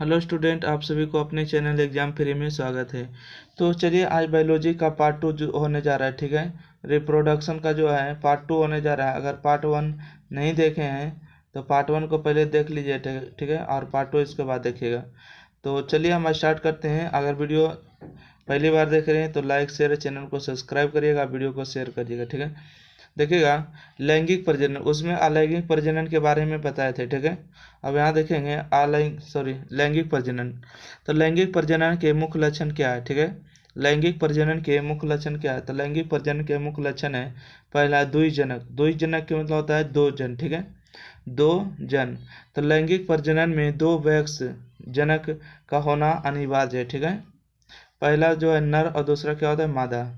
Hello student, आप सभी को अपने चैनल एग्जाम फ्री में स्वागत है। तो चलिए आज बायोलॉजी का पार्ट 2 जो होने जा रहा है, ठीक है। रिप्रोडक्शन का जो है पार्ट 2 होने जा रहा है। अगर पार्ट 1 नहीं देखे हैं तो पार्ट 1 को पहले देख लीजिए, ठीक है, और पार्ट 2 इसके बाद देखिएगा। तो चलिए हम स्टार्ट करते हैं। अगर वीडियो पहली बार देख रहे हैं तो लाइक शेयर चैनल को सब्सक्राइब करिएगा, वीडियो को शेयर करिएगा, ठीक है। देखिएगा, लैंगिक प्रजनन, उसमें अलैंगिक प्रजनन के बारे में बताए थे, ठीक है। अब यहाँ देखेंगे लैंगिक प्रजनन। तो लैंगिक प्रजनन के मुख्य लक्षण क्या है, ठीक है। लैंगिक प्रजनन के मुख्य लक्षण क्या है? तो लैंगिक प्रजनन के मुख्य लक्षण है, पहला द्विजनक। द्विजनक के मतलब होता है दो जन, ठीक है, दो जन। तो लैंगिक प्रजनन में दो वयस्क जनक का होना अनिवार्य है, ठीक है। पहला जो है नर और दूसरा क्या होता है मादा।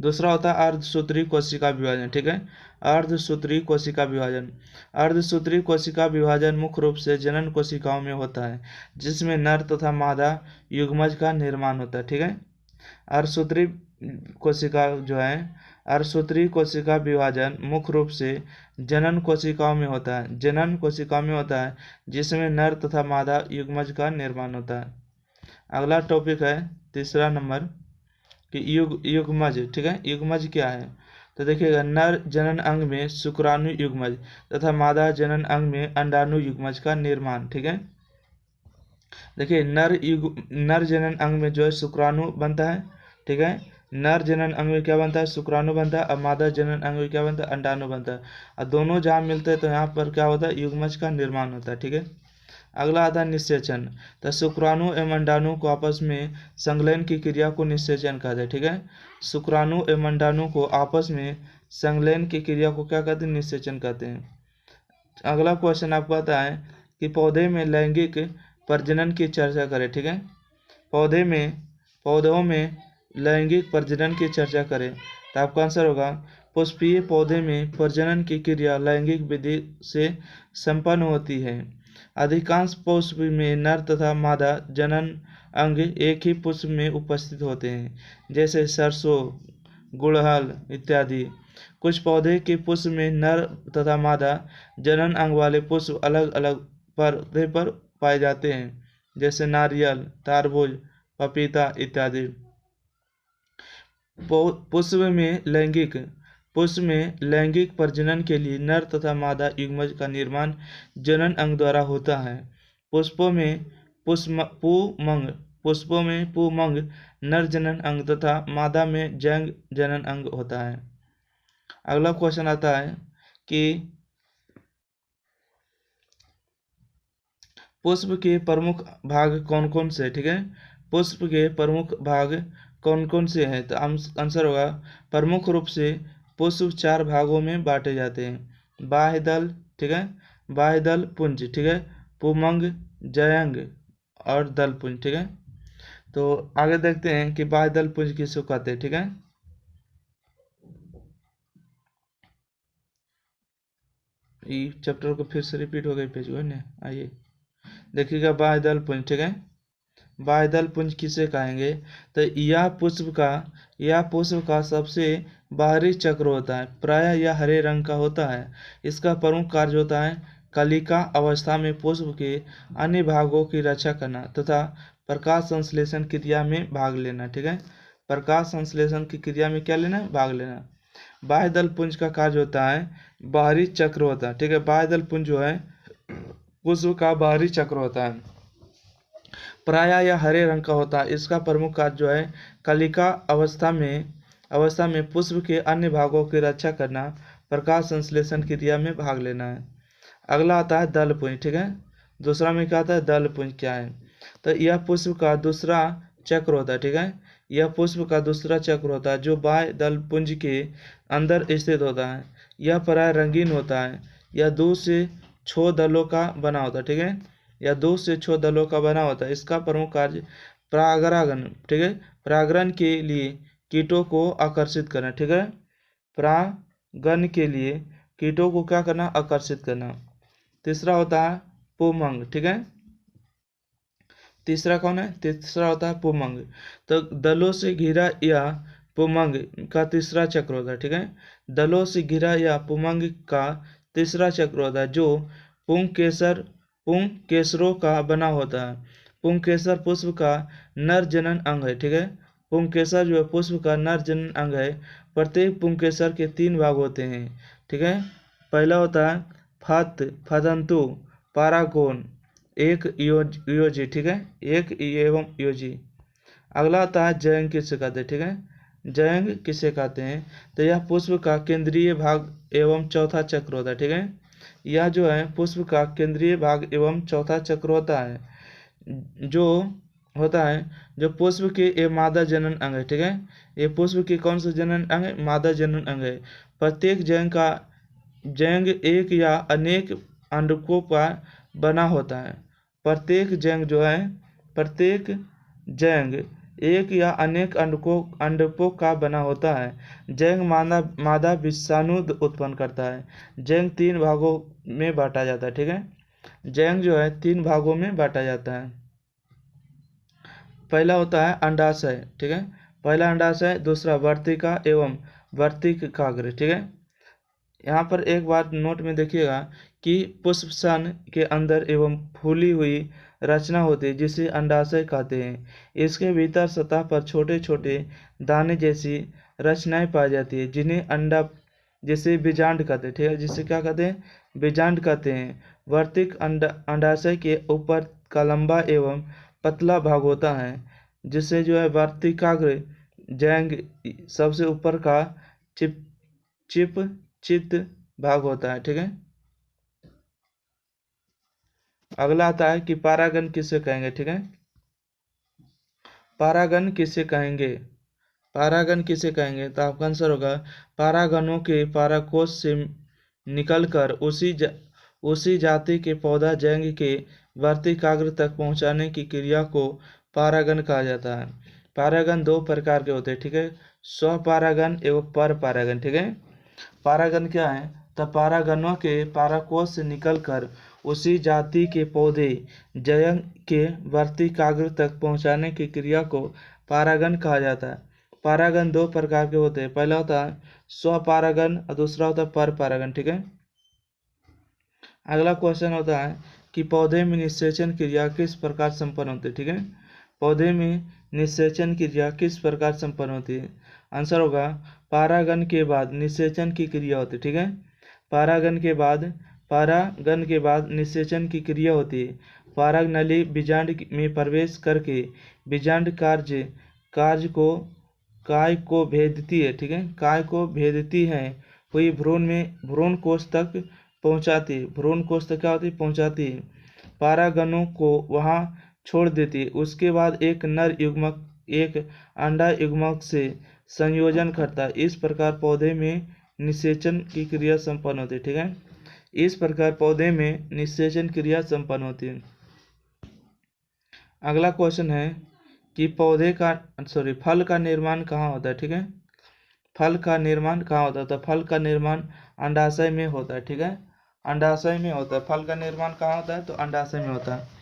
दूसरा होता है अर्धसूत्री कोशिका विभाजन, ठीक है। अर्धसूत्री कोशिका विभाजन। अर्धसूत्री कोशिका विभाजन मुख्य रूप से जनन कोशिकाओं में होता है, जिसमें नर तथा मादा युग्मज का निर्माण होता है, ठीक है। अर्धसूत्री कोशिका जो है, अर्धसूत्री कोशिका विभाजन मुख्य रूप से जनन कोशिकाओं में होता है, जनन कोशिकाओं में होता है, जिसमें नर तथा मादा युग्मज का निर्माण होता है। अगला टॉपिक है तीसरा नंबर कि युग्मज, ठीक है। युग्मज क्या है? तो देखिएगा, नर जनन अंग में शुक्राणु युग्मज तथा मादा जनन अंग में अंडाणु युग्मज का निर्माण, ठीक है। देखिए, नर जनन अंग में जो है शुक्राणु बनता है, ठीक है। नर जनन अंग में क्या बनता है? शुक्राणु बनता है। और मादा जनन अंग में क्या बनता है? अंडाणु बनता है। और दोनों जहाँ मिलते हैं तो यहाँ पर क्या होता है? युग्मज का निर्माण होता है, ठीक है। अगला आता है निषेचन। तो शुक्राणु एवं अंडाणु को आपस में संलयन की क्रिया को निषेचन कहते हैं, ठीक है। शुक्राणु एवं अंडाणु को आपस में संलयन की क्रिया को क्या कहते हैं? निषेचन कहते हैं। अगला क्वेश्चन आपको आता है कि पौधे में लैंगिक प्रजनन की चर्चा करें, ठीक है। पौधों में लैंगिक प्रजनन की चर्चा करें। तो आपका आंसर होगा, पुष्पीय पौधे में प्रजनन की क्रिया लैंगिक विधि से संपन्न होती है। अधिकांश पुष्प में नर तथा मादा जनन अंग एक ही पुष्प में उपस्थित होते हैं, जैसे सरसों, गुड़हल इत्यादि। कुछ पौधे के पुष्प में नर तथा मादा जनन अंग वाले पुष्प अलग अलग पर्दे पर पाए जाते हैं, जैसे नारियल, तरबूज, पपीता इत्यादि। पुष्प में लैंगिक प्रजनन के लिए नर तथा मादा युग्मज का निर्माण जनन अंग द्वारा होता है। पुष्पों में पुमंग नर जनन अंग तथा मादा में जंग जनन अंग होता है। अगला क्वेश्चन आता है कि पुष्प के प्रमुख भाग कौन कौन से, ठीक है। पुष्प के प्रमुख भाग कौन कौन से हैं? तो आंसर होगा, प्रमुख रूप से पुष्प 4 भागों में बांटे जाते हैं। बाह्य दल, ठीक है, बाह्य दल पुंज, ठीक है, पुमंग, जयंग और दल पुंज, ठीक है। तो आगे देखते हैं कि बाह्य दल पुंज किसको कहते हैं, ठीक है। ये चैप्टर को फिर से रिपीट हो गई पेज को ना, आइए देखिएगा बाह्य दल पुंज, ठीक है। बाह्य दल पुंज किसे कहेंगे? तो यह पुष्प का सबसे बाहरी चक्र होता है। प्रायः यह हरे रंग का होता है। इसका प्रमुख कार्य होता है कलिका अवस्था में पुष्प के अन्य भागों की रक्षा करना तथा प्रकाश संश्लेषण क्रिया में भाग लेना, ठीक है। प्रकाश संश्लेषण की क्रिया में क्या लेना? भाग लेना। बाह्य दल पुंज का कार्य होता है बाहरी चक्र होता है, ठीक है। बाह्य दल पुंज जो है पुष्प का बाहरी चक्र होता है, प्रायः यह हरे रंग का होता है। इसका प्रमुख कार्य जो है कलिका अवस्था में पुष्प के अन्य भागों की रक्षा करना, प्रकाश संश्लेषण क्रिया में भाग लेना है। अगला आता है दल पुंज, ठीक है। दूसरा में क्या आता है? दल पुंज क्या है? तो यह पुष्प का दूसरा चक्र होता है, ठीक है। यह पुष्प का दूसरा चक्र होता है जो बाह्य दल पुंज के अंदर स्थित होता है। यह प्राय रंगीन होता है। यह 2 से 6 दलों का बना होता है, ठीक है। या 2 से 6 दलों का बना होता है। इसका प्रमुख कार्य परागण, ठीक है, परागण के लिए कीटों को आकर्षित करना, ठीक है। परागण के लिए कीटों को क्या करना? आकर्षित करना। तीसरा होता है पुमंग, ठीक है। तीसरा कौन है? तीसरा होता है पुमंग। तो दलों से घिरा या पुमंग का तीसरा चक्र होता है, ठीक है। दलों से घिरा या पुमंग का तीसरा चक्र होता है जो पुंकेसर पुंकेसरों का बना होता है। पुंकेसर पुष्प का नर जनन अंग है, ठीक है। पुंकेसर जो है पुष्प का नर जनन अंग है। प्रत्येक पुंकेसर के 3 भाग होते हैं, ठीक है। पहला होता है फत, फदंतु, पारागोन, एक योजी, ठीक है, एक एवं योजी। अगला आता है जयंग, किसे कहते हैं, ठीक है। जयंग किसे कहते हैं, तो यह पुष्प का केंद्रीय भाग एवं चौथा चक्र होता है, ठीक है। यह जो है पुष्प का केंद्रीय भाग एवं चौथा चक्र होता है, जो होता है जो पुष्प के ये मादा जनन अंग है, ठीक है। ये पुष्प के कौन सा जनन अंग है, मादा जनन अंग है। प्रत्येक जंग एक या अनेक अंडकों का बना होता है। प्रत्येक जंग एक या अनेक अंडकों का बना होता है। जंग मादा विषाणु उत्पन्न करता है। जंग 3 भागों में बांटा जाता है, ठीक है। जंग जो है 3 भागों में बांटा जाता है। पहला होता है अंडाशय, ठीक है। पहला अंडाशय, दूसरा वर्तिका एवं वर्तिकाग्र, ठीक है। यहाँ पर एक बात नोट में देखिएगा कि पुष्पसन के अंदर एवं फूली हुई रचना होती है जिसे अंडाशय कहते हैं। इसके भीतर सतह पर छोटे छोटे दाने जैसी रचनाएं पाई जाती है जिन्हें अंडा जिसे बीजांड कहते हैं, ठीक है, जिसे क्या कहते हैं, बीजांड कहते हैं। वर्तिक अंडाशय के ऊपर का लंबा एवं पतला भाग होता है जिसे जो है वर्तिकाग्र जैंग सबसे ऊपर का चिप चित भाग होता है, ठीक है। अगला आता है कि पारागन किसे कहेंगे, ठीक है। पारागन किसे कहेंगे, पारागन किसे कहेंगे, तो आपका आंसर होगा पारागनों के पाराकोश से निकलकर उसी जाति के पौधा जैंग के वर्तिकाग्र तक पहुंचाने की क्रिया को पारागन कहा जाता है। पारागन 2 प्रकार के होते हैं, ठीक है, स्वपारागन एवं पर पारागन, ठीक है। पारागन क्या है, तो पारागनों के पाराकोश से निकलकर उसी जाति के पौधे जयंग के वर्तिकाग्र तक पहुंचाने की क्रिया को पारागन कहा जाता है। पारागन 2 प्रकार के होते हैं, पहला होता है स्वपारागन और दूसरा होता है पर पारागन, ठीक है। अगला क्वेश्चन होता है कि पौधे में निषेचन क्रिया किस प्रकार संपन्न होती है, ठीक है। पौधे में निषेचन क्रिया किस प्रकार संपन्न होती है, आंसर होगा पारागन के बाद निषेचन की क्रिया होती है, ठीक है। पारागन के बाद निषेचन की क्रिया होती है। पाराग नली बीजांड में प्रवेश करके बीजांड कार्य को भेदती है, ठीक है, काय को भेदती है हुई भ्रूण कोष तक पहुंचाती है। भ्रूण कोष तक क्या होती है, पहुंचाती है। पारागनों को वहां छोड़ देती है। उसके बाद एक नर युग्मक एक अंडा युग्मक से संयोजन करता है। इस प्रकार पौधे में निषेचन की क्रिया संपन्न होती है, ठीक है। इस प्रकार पौधे में निषेचन क्रिया संपन्न होती है। अगला क्वेश्चन है कि फल का निर्माण कहाँ होता है, ठीक है। फल का निर्माण कहाँ होता है, तो फल का निर्माण अंडाशय में होता है, ठीक है। अंडाशय में होता है। फल का निर्माण कहाँ होता है, तो अंडाशय में होता है।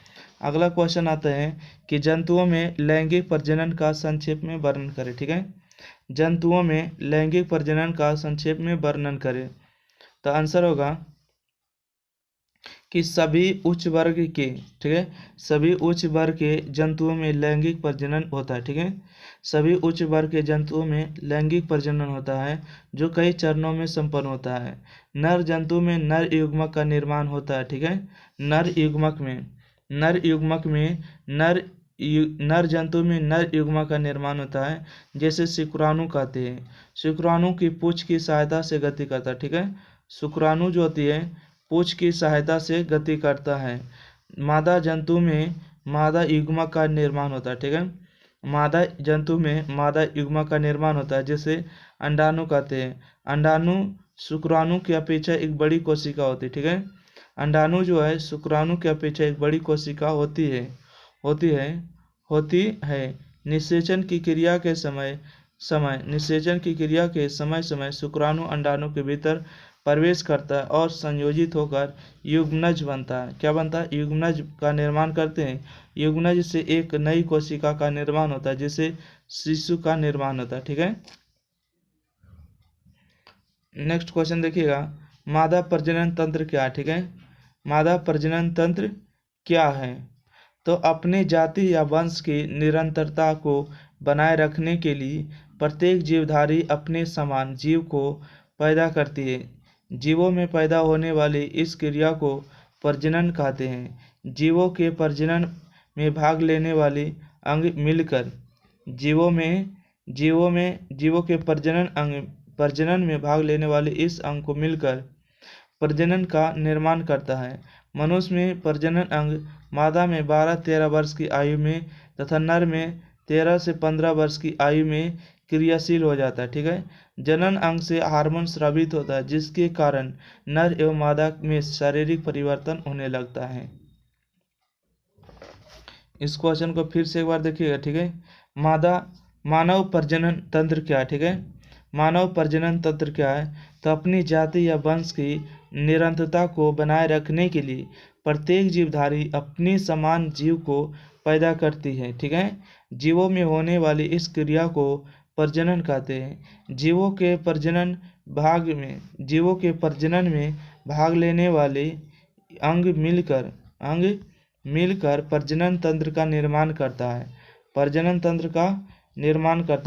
अगला क्वेश्चन आता है कि जंतुओं में लैंगिक प्रजनन का संक्षेप में वर्णन करें, ठीक है। जंतुओं में लैंगिक प्रजनन का संक्षेप में वर्णन करें, तो आंसर होगा कि सभी उच्च वर्ग के, ठीक है, सभी उच्च वर्ग के जंतुओं में लैंगिक प्रजनन होता है, ठीक है। सभी उच्च वर्ग के जंतुओं में लैंगिक प्रजनन होता है जो कई चरणों में संपन्न होता है। नर जंतु में नर युग्मक का निर्माण होता है, ठीक है। नर युग्मक में नर जंतु में नर युग्मक का निर्माण होता है, जैसे शुक्राणु कहते हैं। शुक्राणु की पूंछ की सहायता से गति करता है, ठीक है। शुक्राणु जो होती है पूंछ की सहायता से गति करता है। मादा जंतु में मादा युग्मक का निर्माण होता है, ठीक है। मादा जंतु में मादा युग्मक का निर्माण होता है जिसे अंडाणु कहते हैं। अंडाणु शुक्राणु की अपेक्षा एक बड़ी कोशिका होती है, ठीक है। अंडाणु जो है शुक्राणु की अपेक्षा एक बड़ी कोशिका होती है। निषेचन की क्रिया के समय शुक्राणु अंडाणु के भीतर प्रवेश करता है और संयोजित होकर युग्मनज बनता है। क्या बनता है, युग्मनज का निर्माण करते हैं। युग्मनज से एक नई कोशिका का निर्माण होता है जिसे शिशु का निर्माण होता है, ठीक है। नेक्स्ट क्वेश्चन देखिएगा, मादा प्रजनन तंत्र क्या है, ठीक है। मादा प्रजनन तंत्र क्या है? तो अपने जाति या वंश की निरंतरता को बनाए रखने के लिए प्रत्येक जीवधारी अपने समान जीव को पैदा करती है। जीवों में पैदा होने वाली इस क्रिया को प्रजनन कहते हैं। जीवों के प्रजनन में भाग लेने वाले अंग मिलकर जीवों के प्रजनन में भाग लेने वाले इस अंग को मिलकर प्रजनन का निर्माण करता है। मनुष्य में प्रजनन अंग मादा में 12-13 वर्ष की आयु में तथा नर में 13 से 15 वर्ष की आयु में क्रियाशील हो जाता है। ठीक है। जनन अंग से हार्मोन स्रावित होता है, जिसके कारण नर एवं मादा में शारीरिक परिवर्तन होने लगता है। इस क्वेश्चन को फिर से एक बार देखिएगा। ठीक है। मानव प्रजनन तंत्र क्या है? ठीक है। मानव प्रजनन तंत्र क्या है? तो अपनी जाति या वंश की निरंतरता को बनाए रखने के लिए प्रत्येक जीवधारी अपनी समान जीव को पैदा करती है। ठीक है। जीवों में होने वाली इस क्रिया को प्रजनन कहते हैं। जीवों के प्रजनन में भाग लेने वाले अंग मिलकर प्रजनन तंत्र का निर्माण करता है।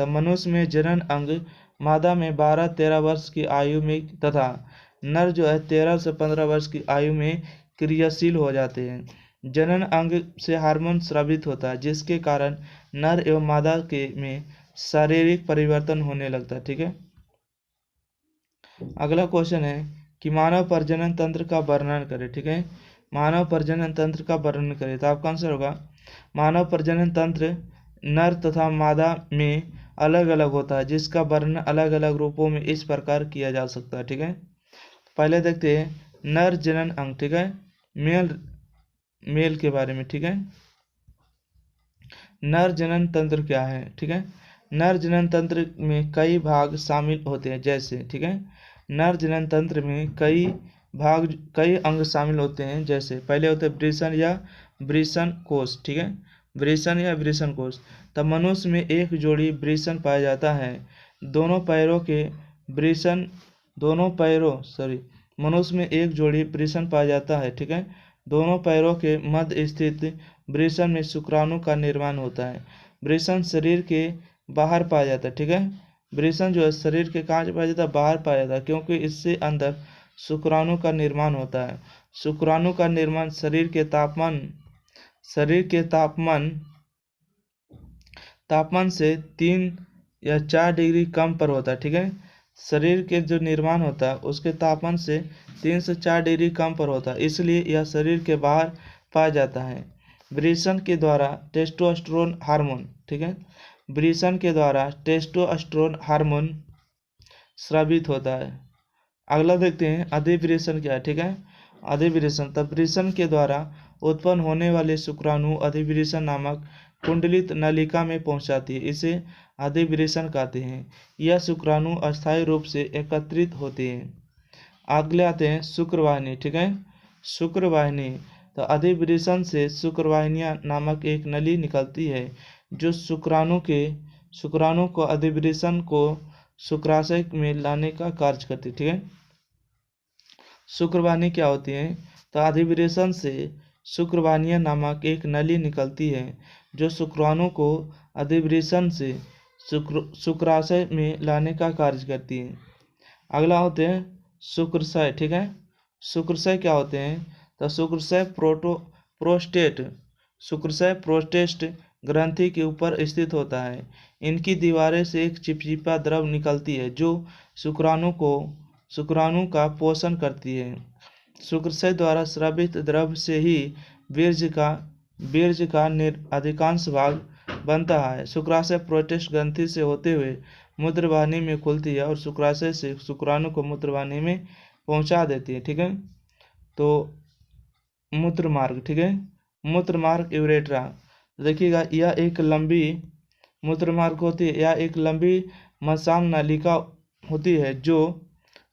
मनुष्य में जनन अंग मादा में 12-13 वर्ष की आयु में तथा नर जो है 13 से 15 वर्ष की आयु में क्रियाशील हो जाते हैं। जनन अंग से हार्मोन स्रावित होता है, जिसके कारण नर एवं मादा के में शारीरिक परिवर्तन होने लगता है। ठीक है। अगला क्वेश्चन है कि मानव प्रजनन तंत्र का वर्णन करें। ठीक है। मानव प्रजनन तंत्र का वर्णन करें, तो आपका आंसर होगा मानव प्रजनन तंत्र नर तथा मादा में अलग अलग होता है, जिसका वर्णन अलग अलग रूपों में इस प्रकार किया जा सकता है। ठीक है। पहले देखते हैं नर जनन अंग। ठीक है। मेल के बारे में। ठीक है। नर जनन तंत्र क्या है? ठीक है। नर जनन तंत्र में कई भाग शामिल होते हैं, जैसे ठीक है, नर जनन तंत्र में कई अंग शामिल होते हैं, जैसे पहले होते हैं वृषण या वृषण कोष। ठीक है। वृषण या वृषण कोष। तब मनुष्य में एक जोड़ी वृषण पाया जाता है। मनुष्य में एक जोड़ी वृषण पाया जाता है। ठीक है। दोनों पैरों के मध्य स्थित वृषण में शुक्राणु का निर्माण होता है। वृषण शरीर के बाहर पाया जाता है। ठीक है। वृषण जो है शरीर के कहाँ पाया जाता है? बाहर पाया जाता है, क्योंकि इससे अंदर शुक्राणु का निर्माण होता है। शुक्राणु का निर्माण शरीर के तापमान से 3 या 4 डिग्री कम पर होता है। ठीक है। शरीर के जो निर्माण होता है उसके तापमान से 3 से 4 डिग्री कम पर होता है, इसलिए यह शरीर के बाहर पाया जाता है। वृषण के द्वारा टेस्टोस्टेरोन हार्मोन। ठीक है। वृषण के द्वारा टेस्टोस्टेरोन हार्मोन स्रावित होता है। अगला देखते हैं अधिवृषण क्या है। ठीक है। अधिवृषण, तब वृषण के द्वारा उत्पन्न होने वाले शुक्राणु अधिवृषण नामक कुंडलित नलिका में पहुंचाती है, इसे अधिवृषण कहते हैं। यह शुक्राणु अस्थायी रूप से एकत्रित होते हैं। अगले आते हैं शुक्रवाहिनी। ठीक है। शुक्रवाहिनी, तो अधिवृषण से शुक्रवाहिनियां नामक एक नली निकलती है, जो शुक्राणु को अधिवृषण को शुक्राशय में लाने का कार्य करती है। ठीक है। शुक्रवाहिनी क्या होती है? तो अधिवृषण से शुक्रवाहिनियां नामक एक नली निकलती है, जो शुक्राणु को अधिवृषण से शुक्राशय में लाने का कार्य करती है। अगला होते हैं शुक्राशय। ठीक है। शुक्राशय क्या होते हैं? तो शुक्राशय प्रोस्टेट ग्रंथि के ऊपर स्थित होता है। इनकी दीवारें से एक चिपचिपा द्रव निकलती है, जो शुक्राणु का पोषण करती है। शुक्राशय द्वारा स्रावित द्रव से ही वीर्य का अधिकांश भाग बनता है। शुक्राशय प्रोस्टेट ग्रंथि से होते हुए मूत्रवाहिनी में खुलती है और शुक्राशय से शुक्राणु को मूत्रवाहिनी में पहुंचा देती है। ठीक है। तो मूत्रमार्ग। ठीक है। मूत्रमार्ग यूरेट्रा, देखिएगा यह एक लंबी मूत्रमार्ग होती है, यह एक लंबी मसाम नलिका होती है, जो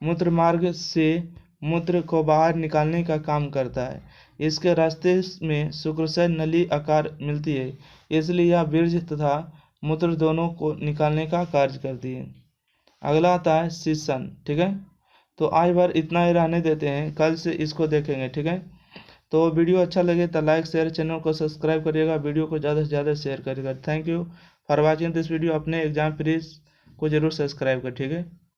मूत्रमार्ग से मूत्र को बाहर निकालने का काम करता है। इसके रास्ते में शुक्राशय नली आकार मिलती है, इसलिए यह वीर्य तथा मूत्र दोनों को निकालने का कार्य करती है। अगला आता है शिशन। ठीक है। तो आज बार इतना ही रहने देते हैं, कल से इसको देखेंगे। ठीक है। तो वीडियो अच्छा लगे तो लाइक शेयर, चैनल को सब्सक्राइब करिएगा, वीडियो को ज़्यादा से ज़्यादा शेयर करिएगा। Thank you for watching this video. अपने एग्जाम प्लीज को जरूर सब्सक्राइब कर, ठीक है।